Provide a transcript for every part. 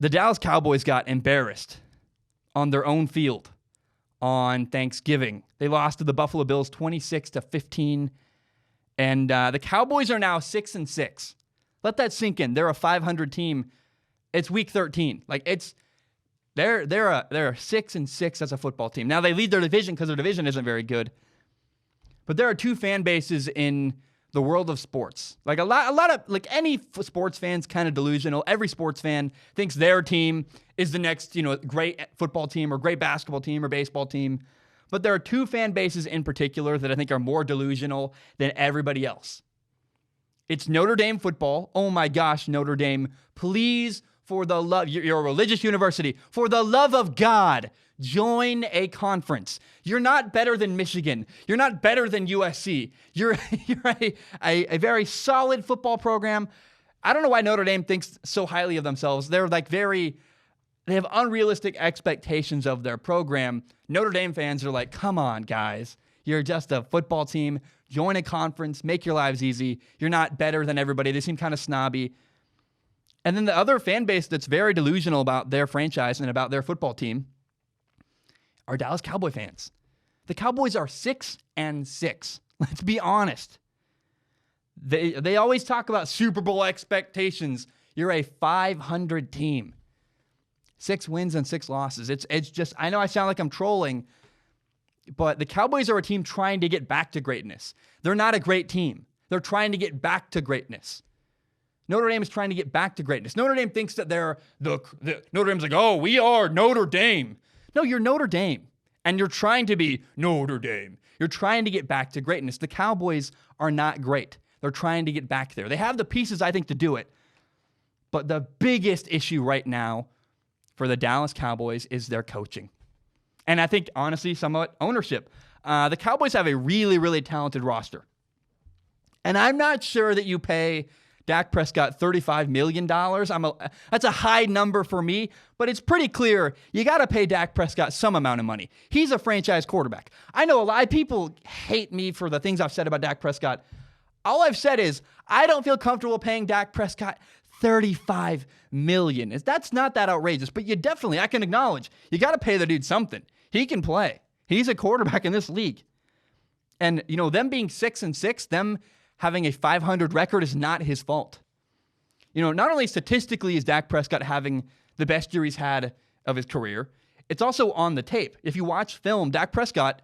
The Dallas Cowboys got embarrassed on their own field on Thanksgiving. They lost to the Buffalo Bills 26-15. And the Cowboys are now 6-6. Let that sink in. They're a 500 team. It's week 13. Like they're 6-6 as a football team. Now they lead their division because their division isn't very good. But there are two fan bases in the world of sports. Like a lot of like any sports fan's kind of delusional. Every sports fan thinks their team is the next, great football team or great basketball team or baseball team. But there are two fan bases in particular that I think are more delusional than everybody else. It's Notre Dame football. Oh my gosh, Notre Dame, please, for the love, you're a religious university. For the love of God, join a conference. You're not better than Michigan. You're not better than USC. You're a very solid football program. I don't know why Notre Dame thinks so highly of themselves. They're they have unrealistic expectations of their program. Notre Dame fans are like, come on, guys. You're just a football team. Join a conference. Make your lives easy. You're not better than everybody. They seem kind of snobby. And then the other fan base that's very delusional about their franchise and about their football team are Dallas Cowboy fans. The Cowboys are 6-6. Let's be honest. They always talk about Super Bowl expectations. You're a 500 team. 6 wins and 6 losses. It's just, I know I sound like I'm trolling, but the Cowboys are a team trying to get back to greatness. They're not a great team. They're trying to get back to greatness. Notre Dame is trying to get back to greatness. Notre Dame thinks that they're Notre Dame's like, oh, we are Notre Dame. No, you're Notre Dame, and you're trying to be Notre Dame. You're trying to get back to greatness. The Cowboys are not great. They're trying to get back there. They have the pieces, I think, to do it. But the biggest issue right now for the Dallas Cowboys is their coaching. And I think, honestly, somewhat ownership. The Cowboys have a really, really talented roster. And I'm not sure that you pay Dak Prescott $35 million. That's a high number for me, but it's pretty clear you got to pay Dak Prescott some amount of money. He's a franchise quarterback. I know a lot of people hate me for the things I've said about Dak Prescott. All I've said is I don't feel comfortable paying Dak Prescott $35 million. That's not that outrageous, but I can acknowledge, you got to pay the dude something. He can play. He's a quarterback in this league. And, them being 6-6, them having a 500 record is not his fault. Not only statistically is Dak Prescott having the best year he's had of his career, it's also on the tape. If you watch film, Dak Prescott,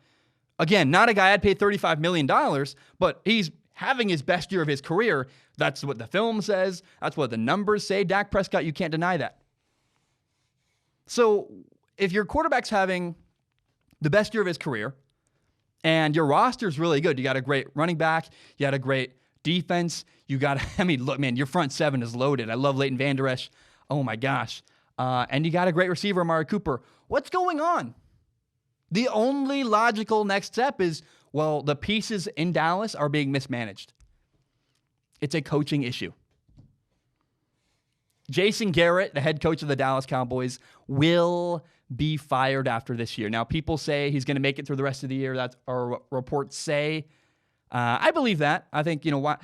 again, not a guy I'd pay $35 million, but he's having his best year of his career. That's what the film says. That's what the numbers say. Dak Prescott, you can't deny that. So if your quarterback's having the best year of his career, and your roster's really good. You got a great running back. You got a great defense. Look, man, your front seven is loaded. I love Leighton Vander Esch. Oh, my gosh. And you got a great receiver, Amari Cooper. What's going on? The only logical next step is, the pieces in Dallas are being mismanaged. It's a coaching issue. Jason Garrett, the head coach of the Dallas Cowboys, will be fired after this year. Now, people say he's going to make it through the rest of the year. That's what reports say. I believe that. I think, what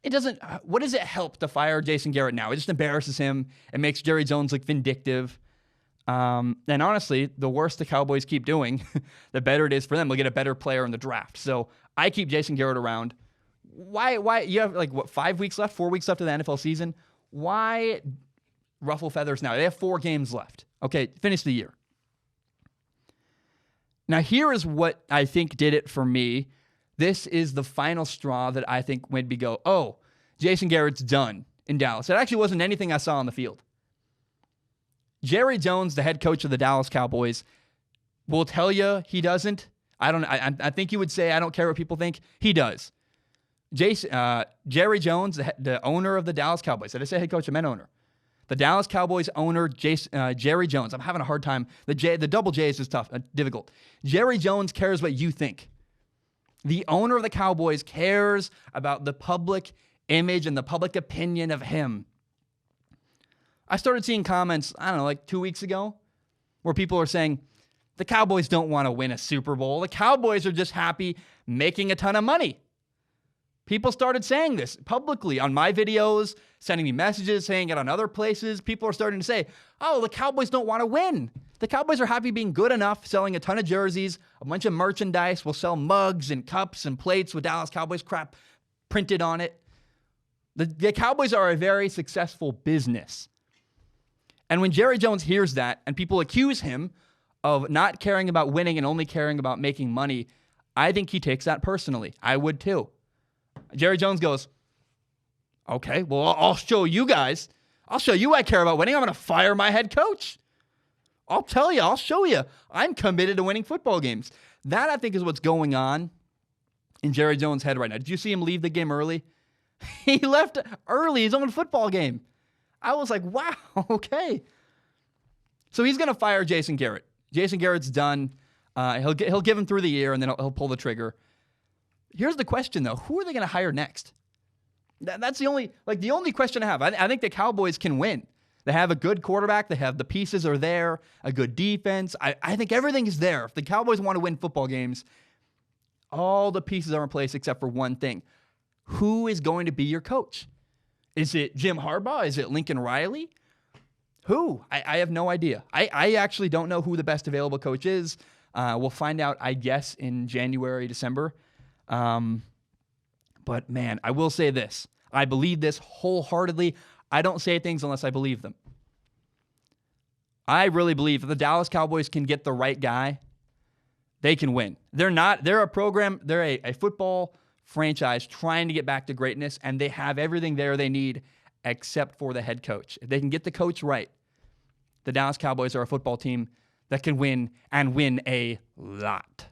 does it help to fire Jason Garrett now? It just embarrasses him. It makes Jerry Jones look vindictive. And honestly, the worse the Cowboys keep doing, the better it is for them. They'll get a better player in the draft. So I keep Jason Garrett around. Why? You have 5 weeks left, 4 weeks left of the NFL season. Why ruffle feathers now? They have 4 games left. Okay, finish the year. Now, here is what I think did it for me. This is the final straw that I think made me go, oh, Jason Garrett's done in Dallas. It actually wasn't anything I saw on the field. Jerry Jones, the head coach of the Dallas Cowboys, will tell you he doesn't. I think he would say, I don't care what people think. He does. Jerry Jones, the owner of the Dallas Cowboys. Did I say head coach? I meant owner. The Dallas Cowboys owner, Jerry Jones. I'm having a hard time. The double J is just tough, difficult. Jerry Jones cares what you think. The owner of the Cowboys cares about the public image and the public opinion of him. I started seeing comments, 2 weeks ago, where people are saying, the Cowboys don't want to win a Super Bowl. The Cowboys are just happy making a ton of money. People started saying this publicly on my videos, sending me messages, saying it on other places. People are starting to say, oh, the Cowboys don't want to win. The Cowboys are happy being good enough, selling a ton of jerseys, a bunch of merchandise. We'll sell mugs and cups and plates with Dallas Cowboys crap printed on it. The Cowboys are a very successful business. And when Jerry Jones hears that and people accuse him of not caring about winning and only caring about making money, I think he takes that personally. I would too. Jerry Jones goes, okay, well, I'll show you guys. I'll show you I care about winning. I'm going to fire my head coach. I'll tell you. I'll show you. I'm committed to winning football games. That, I think, is what's going on in Jerry Jones' head right now. Did you see him leave the game early? He left early his own football game. I was like, wow, okay. So he's going to fire Jason Garrett. Jason Garrett's done. He'll give him through the year, and then he'll pull the trigger. Here's the question, though. Who are they going to hire next? That's the only question I have. I think the Cowboys can win. They have a good quarterback. They have the pieces are there, a good defense. I think everything is there. If the Cowboys want to win football games, all the pieces are in place except for one thing. Who is going to be your coach? Is it Jim Harbaugh? Is it Lincoln Riley? Who? I have no idea. I actually don't know who the best available coach is. We'll find out, I guess, in January, December. But man, I will say this. I believe this wholeheartedly. I don't say things unless I believe them. I really believe if the Dallas Cowboys can get the right guy, they can win. They're a program, they're a football franchise trying to get back to greatness, and they have everything there they need except for the head coach. If they can get the coach right, the Dallas Cowboys are a football team that can win and win a lot.